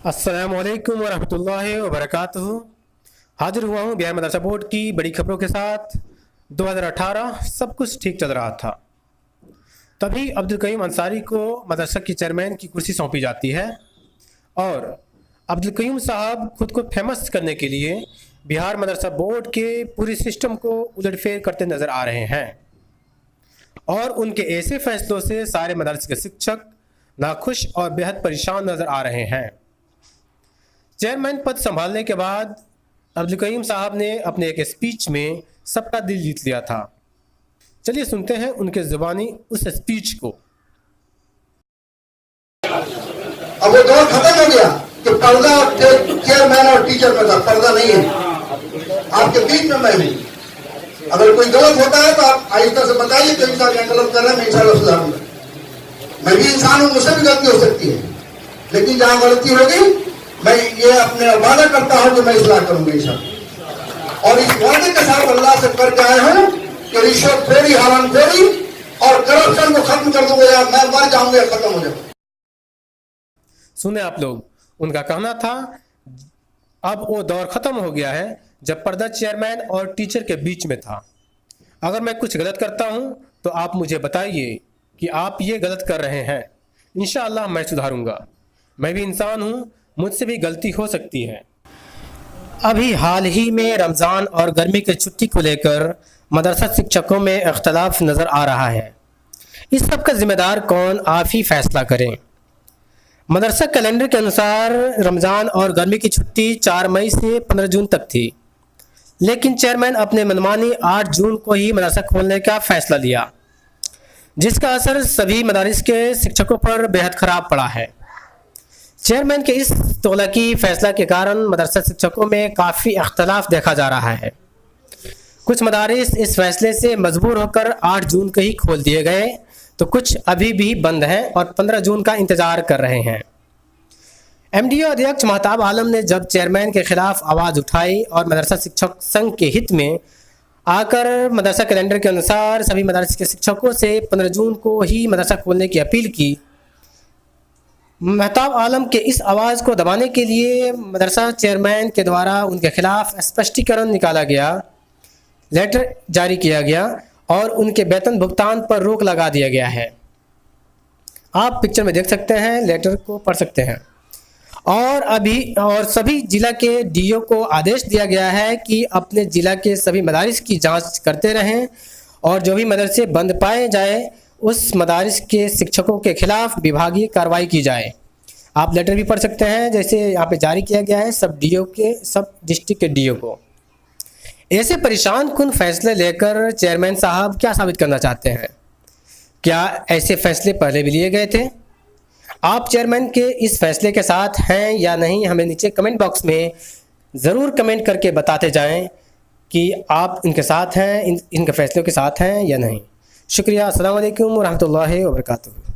अस्सलामुअलैकुम वरहमतुल्लाहि वबरकातुहू। हाजिर हुआ हूँ बिहार मदरसा बोर्ड की बड़ी खबरों के साथ। 2018 सब कुछ ठीक चल रहा था, तभी अब्दुल करीम अंसारी को मदरसा की चेयरमैन की कुर्सी सौंपी जाती है और अब्दुल करीम साहब खुद को फेमस करने के लिए बिहार मदरसा बोर्ड के पूरे सिस्टम को उलटफेर करते नज़र आ रहे हैं और उनके ऐसे फैसलों से सारे मदरसे के शिक्षक नाखुश और बेहद परेशान नज़र आ रहे हैं। चेयरमैन पद संभालने के बाद अब्दुल करीम साहब ने अपने एक स्पीच में सबका दिल जीत लिया था। चलिए सुनते हैं उनके ज़ुबानी उस स्पीच को। अब वो दौर खत्म हो गया कि पर्दा चेयरमैन और टीचर में था, पर्दा नहीं है। आपके बीच में मैं हूं, अगर कोई गलत होता है तो आप आहिस्ता से बताइए कि इंसान गलत कर रहे हैं, मैं इंशाल्लाह सुधारूंगा। मैं भी इंसान हूं, मुझसे भी गलती हो सकती है, लेकिन जहां गलती होगी मैं ये अपने वादा करता हूं कि मैं इस्लाह करूंगा इंशाल्लाह। और इस वादे के साथ अल्लाह से करके आए हूं कि रिश्वतखोरी, हरामखोरी और करप्शन को खत्म कर दूंगा, या मैं मर जाऊंगा या खत्म हो जाऊंगा। सुने आप लोग, उनका कहना था अब वो दौर ख़त्म हो गया है जब पर्दा चेयरमैन और टीचर के बीच में था। अगर मैं कुछ गलत करता हूं तो आप मुझे बताइए कि आप ये गलत कर रहे हैं, इंशाअल्लाह मैं सुधारूंगा। मैं भी इंसान हूं, मुझसे भी गलती हो सकती है। अभी हाल ही में रमज़ान और गर्मी की छुट्टी को लेकर मदरसा शिक्षकों में इख्तलाफ नज़र आ रहा है। इस सब का जिम्मेदार कौन, आप ही फैसला करें। मदरसा कैलेंडर के अनुसार रमज़ान और गर्मी की छुट्टी 4 मई से 15 जून तक थी, लेकिन चेयरमैन अपने मनमानी 8 जून को ही मदरसा खोलने का फैसला लिया, जिसका असर सभी मदारिस के शिक्षकों पर बेहद ख़राब पड़ा है। चेयरमैन के इस तौलकी फैसला के कारण मदरसा शिक्षकों में काफ़ी इख्तलाफ देखा जा रहा है। कुछ मदारिस इस फैसले से मजबूर होकर 8 जून को ही खोल दिए गए, तो कुछ अभी भी बंद हैं और 15 जून का इंतज़ार कर रहे हैं। MDO अध्यक्ष महताब आलम ने जब चेयरमैन के खिलाफ आवाज़ उठाई और मदरसा शिक्षक संघ के हित में आकर मदरसा कैलेंडर के अनुसार सभी मदरसे के शिक्षकों से 15 जून को ही मदरसा खोलने की अपील की, महताब आलम के इस आवाज़ को दबाने के लिए मदरसा चेयरमैन के द्वारा उनके खिलाफ स्पष्टीकरण निकाला गया, लेटर जारी किया गया और उनके वेतन भुगतान पर रोक लगा दिया गया है। आप पिक्चर में देख सकते हैं, लेटर को पढ़ सकते हैं। और सभी जिला के DO को आदेश दिया गया है कि अपने ज़िला के सभी मदारिस की जांच करते रहें और जो भी मदरसे बंद पाए जाए उस मदारिस के शिक्षकों के खिलाफ विभागीय कार्रवाई की जाए। आप लेटर भी पढ़ सकते हैं, जैसे यहाँ पे जारी किया गया है सब डिस्ट्रिक्ट के DO को। ऐसे परेशान कुन फैसले लेकर चेयरमैन साहब क्या साबित करना चाहते हैं? क्या ऐसे फैसले पहले भी लिए गए थे? आप चेयरमैन के इस फैसले के साथ हैं या नहीं, हमें नीचे कमेंट बॉक्स में ज़रूर कमेंट करके बताते जाएं कि आप इनके साथ हैं, इनके फैसलों के साथ हैं या नहीं। शुक्रिया। अस्सलाम वालेकुम वरहमतुल्लाहि वबरकातुहू।